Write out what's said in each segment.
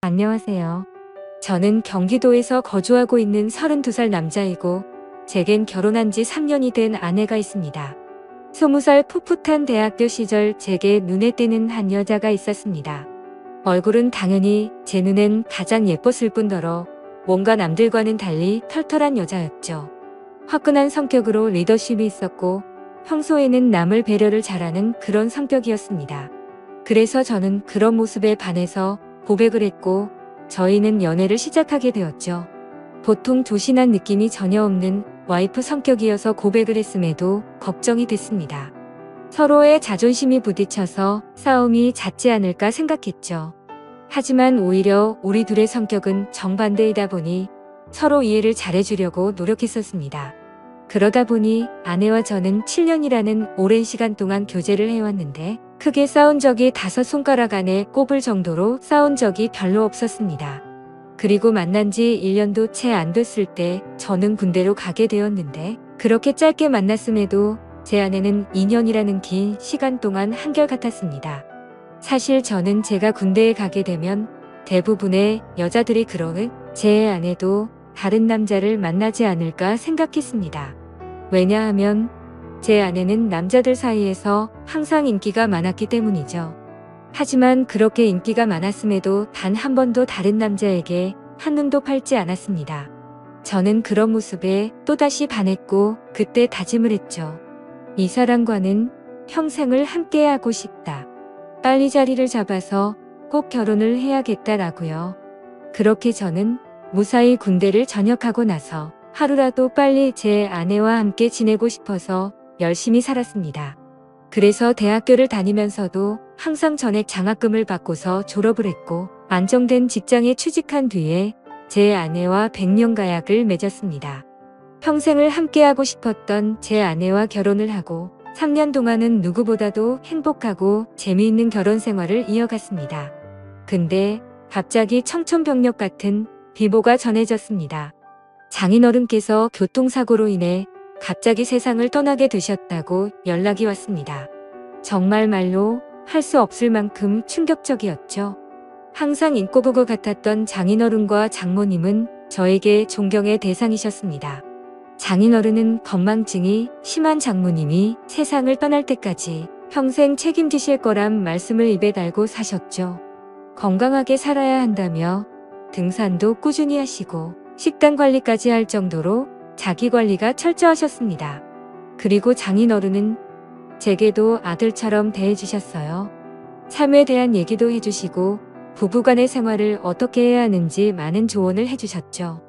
안녕하세요. 저는 경기도에서 거주하고 있는 32살 남자이고 제겐 결혼한 지 3년이 된 아내가 있습니다. 20살 풋풋한 대학교 시절 제게 눈에 띄는 한 여자가 있었습니다. 얼굴은 당연히 제 눈엔 가장 예뻤을 뿐더러 뭔가 남들과는 달리 털털한 여자였죠. 화끈한 성격으로 리더십이 있었고 평소에는 남을 배려를 잘하는 그런 성격이었습니다. 그래서 저는 그런 모습에 반해서 고백을 했고 저희는 연애를 시작하게 되었죠. 보통 조신한 느낌이 전혀 없는 와이프 성격이어서 고백을 했음에도 걱정이 됐습니다. 서로의 자존심이 부딪혀서 싸움이 잦지 않을까 생각했죠. 하지만 오히려 우리 둘의 성격은 정반대이다 보니 서로 이해를 잘해주려고 노력했었습니다. 그러다 보니 아내와 저는 7년이라는 오랜 시간 동안 교제를 해왔는데 크게 싸운 적이 5손가락 안에 꼽을 정도로 싸운 적이 별로 없었습니다. 그리고 만난 지 1년도 채 안 됐을 때 저는 군대로 가게 되었는데 그렇게 짧게 만났음에도 제 아내는 2년이라는 긴 시간 동안 한결같았습니다. 사실 저는 제가 군대에 가게 되면 대부분의 여자들이 그러는 제 아내도 다른 남자를 만나지 않을까 생각했습니다. 왜냐하면 제 아내는 남자들 사이에서 항상 인기가 많았기 때문이죠. 하지만 그렇게 인기가 많았음에도 단 한 번도 다른 남자에게 한눈도 팔지 않았습니다. 저는 그런 모습에 또다시 반했고 그때 다짐을 했죠. 이 사람과는 평생을 함께하고 싶다. 빨리 자리를 잡아서 꼭 결혼을 해야겠다라고요. 그렇게 저는 무사히 군대를 전역하고 나서 하루라도 빨리 제 아내와 함께 지내고 싶어서 열심히 살았습니다. 그래서 대학교를 다니면서도 항상 전액 장학금을 받고서 졸업을 했고 안정된 직장에 취직한 뒤에 제 아내와 백년가약을 맺었습니다. 평생을 함께하고 싶었던 제 아내와 결혼을 하고 3년 동안은 누구보다도 행복하고 재미있는 결혼 생활을 이어갔습니다. 근데 갑자기 청천벽력 같은 비보가 전해졌습니다. 장인어른께서 교통사고로 인해 갑자기 세상을 떠나게 되셨다고 연락이 왔습니다. 정말 말로 할 수 없을 만큼 충격적이었죠. 항상 인꼬부부 같았던 장인어른과 장모님은 저에게 존경의 대상이셨습니다. 장인어른은 건망증이 심한 장모님이 세상을 떠날 때까지 평생 책임지실 거란 말씀을 입에 달고 사셨죠. 건강하게 살아야 한다며 등산도 꾸준히 하시고 식단 관리까지 할 정도로 자기 관리가 철저하셨습니다. 그리고 장인어른은 제게도 아들처럼 대해주셨어요. 삶에 대한 얘기도 해주시고 부부간의 생활을 어떻게 해야 하는지 많은 조언을 해주셨죠.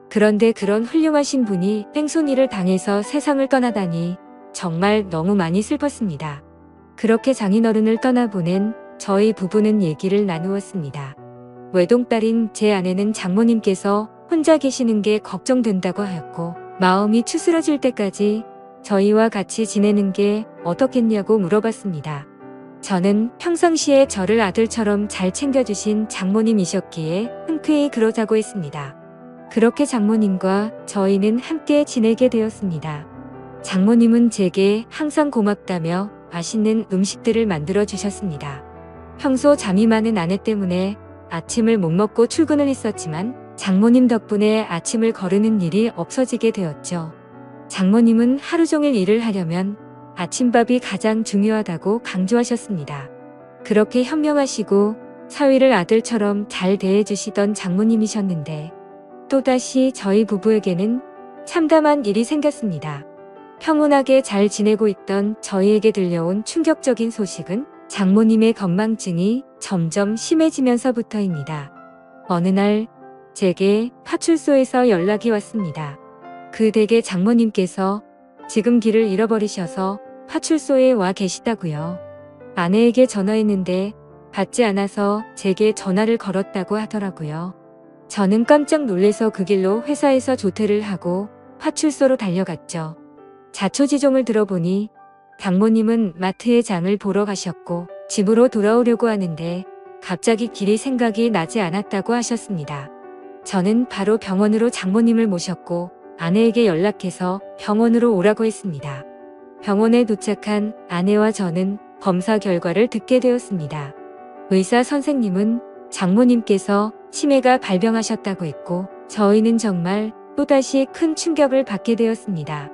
그런데 그런 훌륭하신 분이 뺑소니를 당해서 세상을 떠나다니 정말 너무 많이 슬펐습니다. 그렇게 장인어른을 떠나보낸 저희 부부는 얘기를 나누었습니다. 외동딸인 제 아내는 장모님께서 혼자 계시는 게 걱정된다고 하였고 마음이 추스러질 때까지 저희와 같이 지내는 게 어떻겠냐고 물어봤습니다. 저는 평상시에 저를 아들처럼 잘 챙겨주신 장모님이셨기에 흔쾌히 그러자고 했습니다. 그렇게 장모님과 저희는 함께 지내게 되었습니다. 장모님은 제게 항상 고맙다며 맛있는 음식들을 만들어 주셨습니다. 평소 잠이 많은 아내 때문에 아침을 못 먹고 출근을 했었지만 장모님 덕분에 아침을 거르는 일이 없어지게 되었죠. 장모님은 하루 종일 일을 하려면 아침밥이 가장 중요하다고 강조하셨습니다. 그렇게 현명하시고 사위를 아들처럼 잘 대해주시던 장모님이셨는데 또다시 저희 부부에게는 참담한 일이 생겼습니다. 평온하게 잘 지내고 있던 저희에게 들려온 충격적인 소식은 장모님의 건망증이 점점 심해지면서부터입니다. 어느 날 제게 파출소에서 연락이 왔습니다. 그 댁의 장모님께서 지금 길을 잃어버리셔서 파출소에 와 계시다고요. 아내에게 전화했는데 받지 않아서 제게 전화를 걸었다고 하더라고요. 저는 깜짝 놀래서 그 길로 회사에서 조퇴를 하고 파출소로 달려갔죠. 자초지종을 들어보니 장모님은 마트에 장을 보러 가셨고 집으로 돌아오려고 하는데 갑자기 길이 생각이 나지 않았다고 하셨습니다. 저는 바로 병원으로 장모님을 모셨고 아내에게 연락해서 병원으로 오라고 했습니다. 병원에 도착한 아내와 저는 검사 결과를 듣게 되었습니다. 의사 선생님은 장모님께서 치매가 발병하셨다고 했고 저희는 정말 또다시 큰 충격을 받게 되었습니다.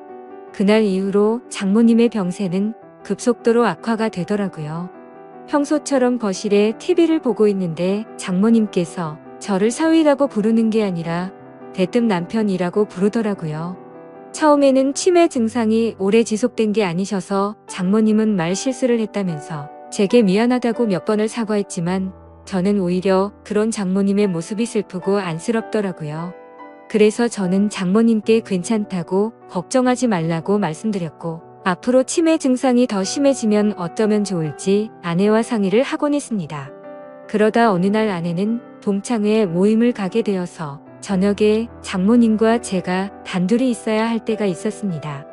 그날 이후로 장모님의 병세는 급속도로 악화가 되더라고요. 평소처럼 거실에 TV를 보고 있는데 장모님께서 저를 사위라고 부르는 게 아니라 대뜸 남편이라고 부르더라고요. 처음에는 치매 증상이 오래 지속된 게 아니셔서 장모님은 말 실수를 했다면서 제게 미안하다고 몇 번을 사과했지만 저는 오히려 그런 장모님의 모습이 슬프고 안쓰럽더라고요. 그래서 저는 장모님께 괜찮다고 걱정하지 말라고 말씀드렸고 앞으로 치매 증상이 더 심해지면 어쩌면 좋을지 아내와 상의를 하곤 했습니다. 그러다 어느 날 아내는 동창회 모임을 가게 되어서 저녁에 장모님과 제가 단둘이 있어야 할 때가 있었습니다.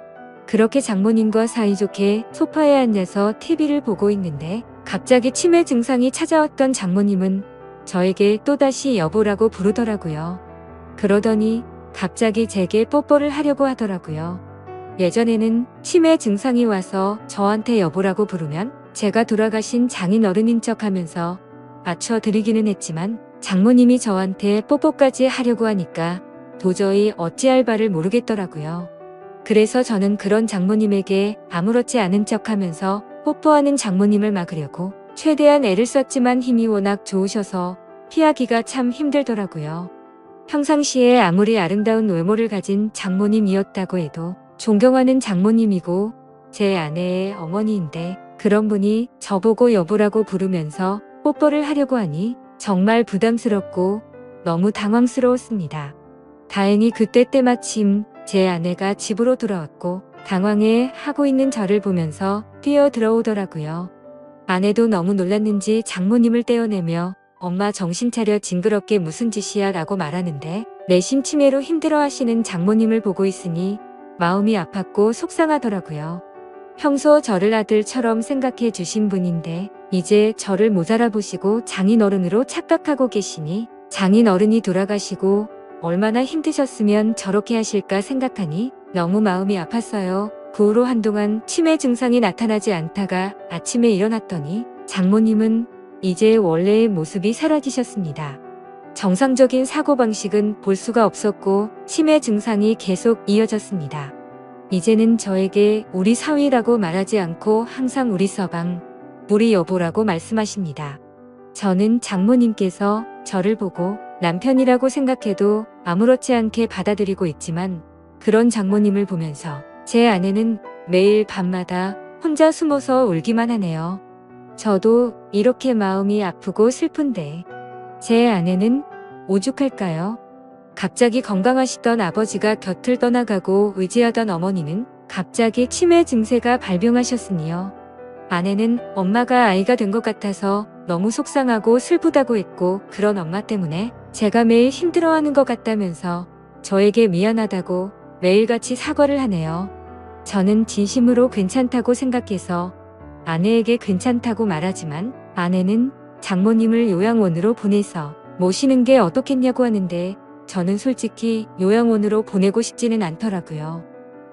그렇게 장모님과 사이좋게 소파에 앉아서 TV를 보고 있는데 갑자기 치매 증상이 찾아왔던 장모님은 저에게 또다시 여보라고 부르더라고요. 그러더니 갑자기 제게 뽀뽀를 하려고 하더라고요. 예전에는 치매 증상이 와서 저한테 여보라고 부르면 제가 돌아가신 장인어른인 척하면서 맞춰드리기는 했지만 장모님이 저한테 뽀뽀까지 하려고 하니까 도저히 어찌할 바를 모르겠더라고요. 그래서 저는 그런 장모님에게 아무렇지 않은 척하면서 뽀뽀하는 장모님을 막으려고 최대한 애를 썼지만 힘이 워낙 좋으셔서 피하기가 참 힘들더라고요. 평상시에 아무리 아름다운 외모를 가진 장모님이었다고 해도 존경하는 장모님이고 제 아내의 어머니인데 그런 분이 저보고 여보라고 부르면서 뽀뽀를 하려고 하니 정말 부담스럽고 너무 당황스러웠습니다. 다행히 그때 때마침 제 아내가 집으로 돌아왔고 당황해 하고 있는 저를 보면서 뛰어 들어오더라고요. 아내도 너무 놀랐는지 장모님을 떼어내며 엄마 정신 차려 징그럽게 무슨 짓이야 라고 말하는데 내심 치매로 힘들어하시는 장모님을 보고 있으니 마음이 아팠고 속상하더라고요. 평소 저를 아들처럼 생각해 주신 분인데 이제 저를 못 알아보시고 장인어른으로 착각하고 계시니 장인어른이 돌아가시고 얼마나 힘드셨으면 저렇게 하실까 생각하니 너무 마음이 아팠어요. 그 후로 한동안 치매 증상이 나타나지 않다가 아침에 일어났더니 장모님은 이제 원래의 모습이 사라지셨습니다. 정상적인 사고방식은 볼 수가 없었고 치매 증상이 계속 이어졌습니다. 이제는 저에게 우리 사위라고 말하지 않고 항상 우리 서방, 우리 여보라고 말씀하십니다. 저는 장모님께서 저를 보고 남편이라고 생각해도 아무렇지 않게 받아들이고 있지만 그런 장모님을 보면서 제 아내는 매일 밤마다 혼자 숨어서 울기만 하네요. 저도 이렇게 마음이 아프고 슬픈데 제 아내는 오죽할까요? 갑자기 건강하시던 아버지가 곁을 떠나가고 의지하던 어머니는 갑자기 치매 증세가 발병하셨으니요. 아내는 엄마가 아이가 된 것 같아서 너무 속상하고 슬프다고 했고 그런 엄마 때문에 제가 매일 힘들어하는 것 같다면서 저에게 미안하다고 매일같이 사과를 하네요. 저는 진심으로 괜찮다고 생각해서 아내에게 괜찮다고 말하지만 아내는 장모님을 요양원으로 보내서 모시는 게 어떻겠냐고 하는데 저는 솔직히 요양원으로 보내고 싶지는 않더라고요.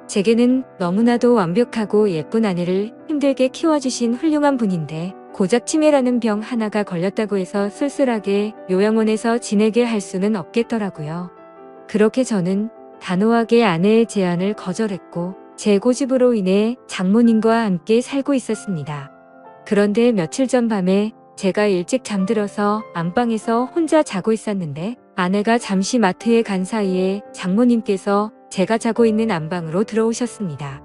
제게는 너무나도 완벽하고 예쁜 아내를 힘들게 키워주신 훌륭한 분인데 고작 치매라는 병 하나가 걸렸다고 해서 쓸쓸하게 요양원에서 지내게 할 수는 없겠더라고요. 그렇게 저는 단호하게 아내의 제안을 거절했고 제 고집으로 인해 장모님과 함께 살고 있었습니다. 그런데 며칠 전 밤에 제가 일찍 잠들어서 안방에서 혼자 자고 있었는데 아내가 잠시 마트에 간 사이에 장모님께서 제가 자고 있는 안방으로 들어오셨습니다.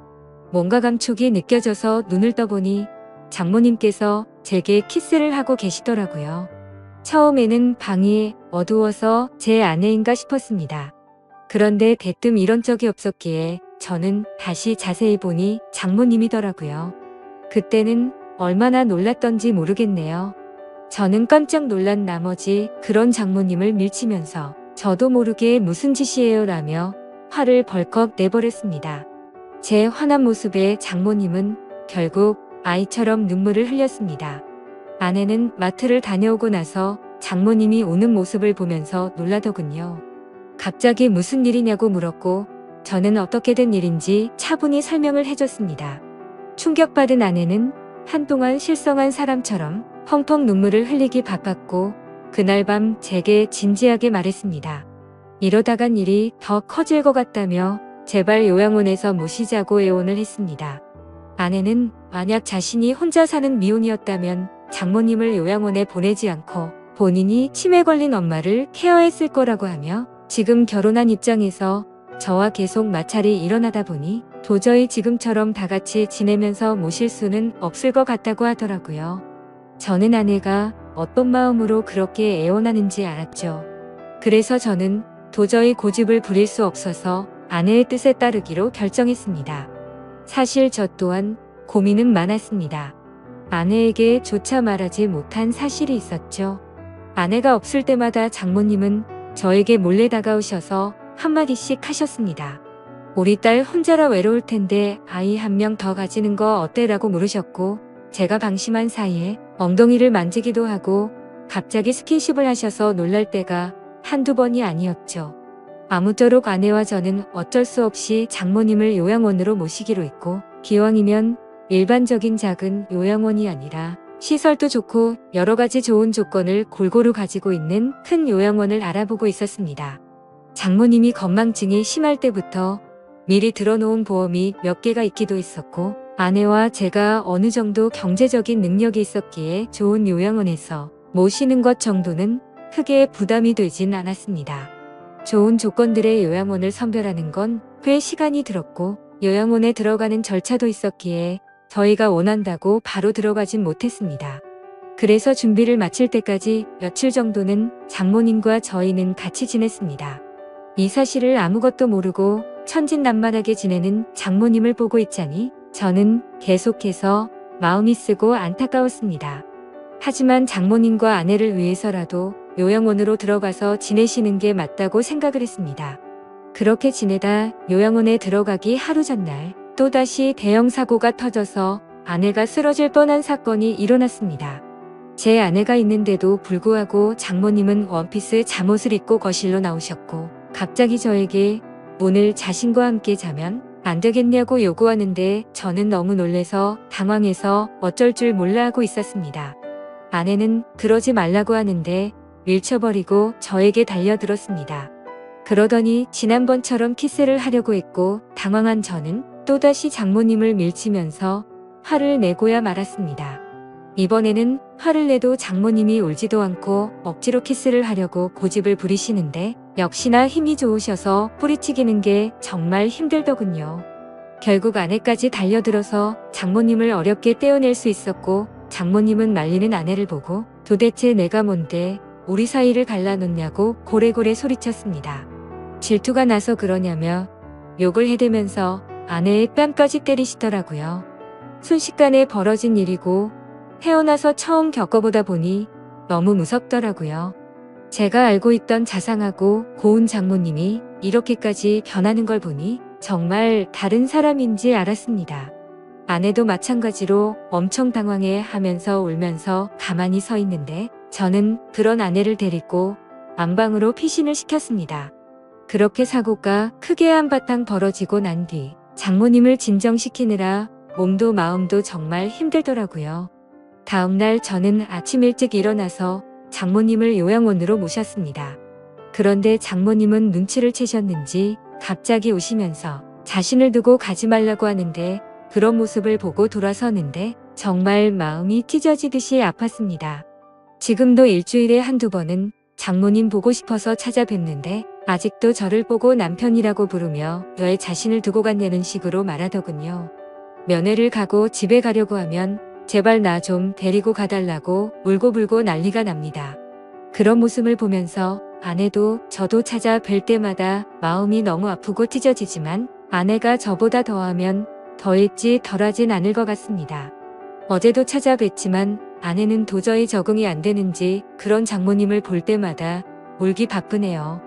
뭔가 감촉이 느껴져서 눈을 떠보니 장모님께서 제게 키스를 하고 계시더라고요. 처음에는 방이 어두워서 제 아내인가 싶었습니다. 그런데 대뜸 이런 적이 없었기에 저는 다시 자세히 보니 장모님이더라고요. 그때는 얼마나 놀랐던지 모르겠네요. 저는 깜짝 놀란 나머지 그런 장모님을 밀치면서 저도 모르게 무슨 짓이에요 라며 화를 벌컥 내버렸습니다. 제 화난 모습에 장모님은 결국 아이처럼 눈물을 흘렸습니다. 아내는 마트를 다녀오고 나서 장모님이 우는 모습을 보면서 놀라더군요. 갑자기 무슨 일이냐고 물었고 저는 어떻게 된 일인지 차분히 설명을 해줬습니다. 충격받은 아내는 한동안 실성한 사람처럼 펑펑 눈물을 흘리기 바빴고 그날 밤 제게 진지하게 말했습니다. 이러다간 일이 더 커질 것 같다며 제발 요양원에서 모시자고 애원을 했습니다. 아내는 만약 자신이 혼자 사는 미혼이었다면 장모님을 요양원에 보내지 않고 본인이 치매 걸린 엄마를 케어했을 거라고 하며 지금 결혼한 입장에서 저와 계속 마찰이 일어나다 보니 도저히 지금처럼 다 같이 지내면서 모실 수는 없을 것 같다고 하더라고요. 저는 아내가 어떤 마음으로 그렇게 애원하는지 알았죠. 그래서 저는 도저히 고집을 부릴 수 없어서 아내의 뜻에 따르기로 결정했습니다. 사실 저 또한 고민은 많았습니다. 아내에게 조차 말하지 못한 사실이 있었죠. 아내가 없을 때마다 장모님은 저에게 몰래 다가오셔서 한마디씩 하셨습니다. 우리 딸 혼자라 외로울 텐데 아이 한 명 더 가지는 거 어때라고 물으셨고, 제가 방심한 사이에 엉덩이를 만지기도 하고 갑자기 스킨십을 하셔서 놀랄 때가 한두 번이 아니었죠. 아무쪼록 아내와 저는 어쩔 수 없이 장모님을 요양원으로 모시기로 했고, 기왕이면 일반적인 작은 요양원이 아니라 시설도 좋고 여러 가지 좋은 조건을 골고루 가지고 있는 큰 요양원을 알아보고 있었습니다. 장모님이 건망증이 심할 때부터 미리 들어놓은 보험이 몇 개가 있기도 했었고, 아내와 제가 어느 정도 경제적인 능력이 있었기에 좋은 요양원에서 모시는 것 정도는 크게 부담이 되진 않았습니다. 좋은 조건들의 요양원을 선별하는 건 꽤 시간이 들었고, 요양원에 들어가는 절차도 있었기에 저희가 원한다고 바로 들어가진 못했습니다. 그래서 준비를 마칠 때까지 며칠 정도는 장모님과 저희는 같이 지냈습니다. 이 사실을 아무것도 모르고 천진난만하게 지내는 장모님을 보고 있자니 저는 계속해서 마음이 쓰고 안타까웠습니다. 하지만 장모님과 아내를 위해서라도 요양원으로 들어가서 지내시는 게 맞다고 생각을 했습니다. 그렇게 지내다 요양원에 들어가기 하루 전날 또다시 대형 사고가 터져서 아내가 쓰러질 뻔한 사건이 일어났습니다. 제 아내가 있는데도 불구하고 장모님은 원피스 잠옷을 입고 거실로 나오셨고, 갑자기 저에게 오늘 자신과 함께 자면 안 되겠냐고 요구하는데 저는 너무 놀래서 당황해서 어쩔 줄 몰라 하고 있었습니다. 아내는 그러지 말라고 하는데 밀쳐버리고 저에게 달려들었습니다. 그러더니 지난번처럼 키스를 하려고 했고, 당황한 저는 또다시 장모님을 밀치면서 화를 내고야 말았습니다. 이번에는 화를 내도 장모님이 울지도 않고 억지로 키스를 하려고 고집을 부리시는데 역시나 힘이 좋으셔서 뿌리치기는 게 정말 힘들더군요. 결국 아내까지 달려들어서 장모님을 어렵게 떼어낼 수 있었고, 장모님은 말리는 아내를 보고 도대체 내가 뭔데 우리 사이를 갈라놓냐고 고래고래 소리쳤습니다. 질투가 나서 그러냐며 욕을 해대면서 아내의 뺨까지 때리시더라고요. 순식간에 벌어진 일이고 태어나서 처음 겪어보다 보니 너무 무섭더라고요. 제가 알고 있던 자상하고 고운 장모님이 이렇게까지 변하는 걸 보니 정말 다른 사람인지 알았습니다. 아내도 마찬가지로 엄청 당황해 하면서 울면서 가만히 서 있는데 저는 그런 아내를 데리고 안방으로 피신을 시켰습니다. 그렇게 사고가 크게 한바탕 벌어지고 난 뒤 장모님을 진정시키느라 몸도 마음도 정말 힘들더라고요. 다음날 저는 아침 일찍 일어나서 장모님을 요양원으로 모셨습니다. 그런데 장모님은 눈치를 채셨는지 갑자기 우시면서 자신을 두고 가지 말라고 하는데, 그런 모습을 보고 돌아서는데 정말 마음이 찢어지듯이 아팠습니다. 지금도 일주일에 한두 번은 장모님 보고 싶어서 찾아뵙는데 아직도 저를 보고 남편이라고 부르며 왜 자신을 두고 갔냐는 식으로 말하더군요. 면회를 가고 집에 가려고 하면 제발 나 좀 데리고 가달라고 울고불고 난리가 납니다. 그런 모습을 보면서 아내도 저도 찾아뵐 때마다 마음이 너무 아프고 찢어지지만 아내가 저보다 더하면 더했지 덜하진 않을 것 같습니다. 어제도 찾아뵀지만 아내는 도저히 적응이 안 되는지 그런 장모님을 볼 때마다 울기 바쁘네요.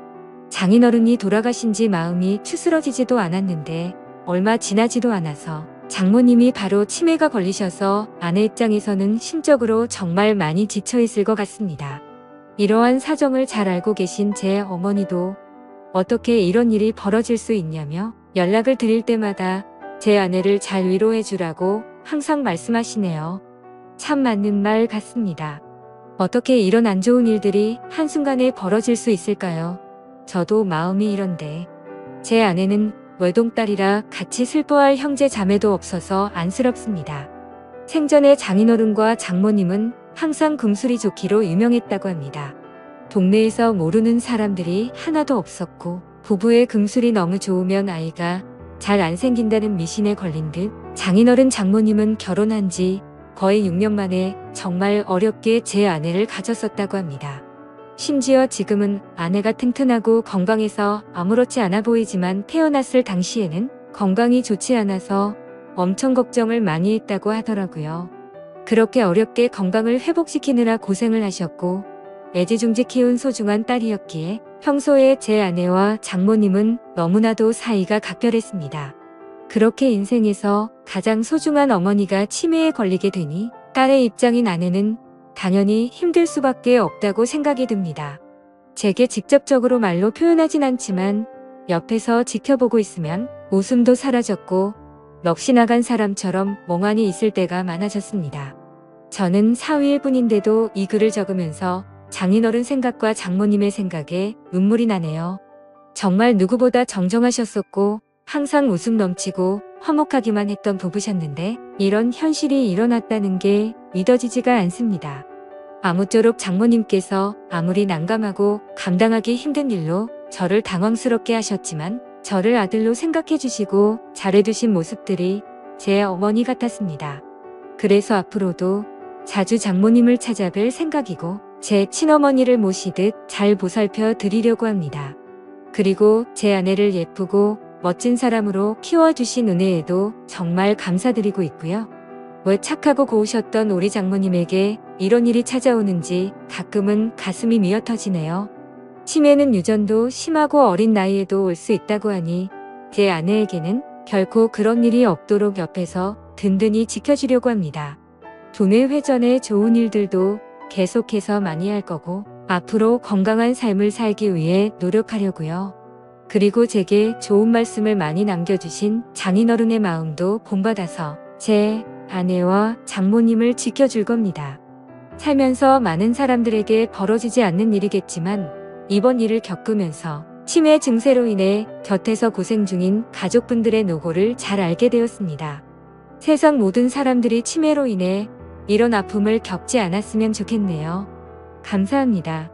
장인어른이 돌아가신 지 마음이 추스러지지도 않았는데 얼마 지나지도 않아서 장모님이 바로 치매가 걸리셔서 아내 입장에서는 심적으로 정말 많이 지쳐있을 것 같습니다. 이러한 사정을 잘 알고 계신 제 어머니도 어떻게 이런 일이 벌어질 수 있냐며 연락을 드릴 때마다 제 아내를 잘 위로해 주라고 항상 말씀하시네요. 참 맞는 말 같습니다. 어떻게 이런 안 좋은 일들이 한순간에 벌어질 수 있을까요? 저도 마음이 이런데. 제 아내는 외동딸이라 같이 슬퍼할 형제 자매도 없어서 안쓰럽습니다. 생전에 장인어른과 장모님은 항상 금술이 좋기로 유명했다고 합니다. 동네에서 모르는 사람들이 하나도 없었고 부부의 금술이 너무 좋으면 아이가 잘 안 생긴다는 미신에 걸린 듯 장인어른 장모님은 결혼한 지 거의 6년 만에 정말 어렵게 제 아내를 가졌었다고 합니다. 심지어 지금은 아내가 튼튼하고 건강해서 아무렇지 않아 보이지만 태어났을 당시에는 건강이 좋지 않아서 엄청 걱정을 많이 했다고 하더라고요. 그렇게 어렵게 건강을 회복시키느라 고생을 하셨고 애지중지 키운 소중한 딸이었기에 평소에 제 아내와 장모님은 너무나도 사이가 각별했습니다. 그렇게 인생에서 가장 소중한 어머니가 치매에 걸리게 되니 딸의 입장인 아내는 당연히 힘들 수밖에 없다고 생각이 듭니다. 제게 직접적으로 말로 표현하진 않지만 옆에서 지켜보고 있으면 웃음도 사라졌고 넋이 나간 사람처럼 멍하니 있을 때가 많아졌습니다. 저는 사위일 뿐인데도 이 글을 적으면서 장인어른 생각과 장모님의 생각에 눈물이 나네요. 정말 누구보다 정정하셨었고 항상 웃음 넘치고 화목하기만 했던 부부셨는데 이런 현실이 일어났다는 게 믿어지지가 않습니다. 아무쪼록 장모님께서 아무리 난감하고 감당하기 힘든 일로 저를 당황스럽게 하셨지만 저를 아들로 생각해 주시고 잘해주신 모습들이 제 어머니 같았습니다. 그래서 앞으로도 자주 장모님을 찾아뵐 생각이고 제 친어머니를 모시듯 잘 보살펴 드리려고 합니다. 그리고 제 아내를 예쁘고 멋진 사람으로 키워주신 은혜에도 정말 감사드리고 있고요. 왜 착하고 고우셨던 우리 장모님에게 이런 일이 찾아오는지 가끔은 가슴이 미어 터지네요. 치매는 유전도 심하고 어린 나이에도 올 수 있다고 하니 제 아내에게는 결코 그런 일이 없도록 옆에서 든든히 지켜주려고 합니다. 두뇌 회전에 좋은 일들도 계속해서 많이 할 거고 앞으로 건강한 삶을 살기 위해 노력하려고요. 그리고 제게 좋은 말씀을 많이 남겨주신 장인어른의 마음도 본받아서 제 아내와 장모님을 지켜줄 겁니다. 살면서 많은 사람들에게 벌어지지 않는 일이겠지만 이번 일을 겪으면서 치매 증세로 인해 곁에서 고생 중인 가족분들의 노고를 잘 알게 되었습니다. 세상 모든 사람들이 치매로 인해 이런 아픔을 겪지 않았으면 좋겠네요. 감사합니다.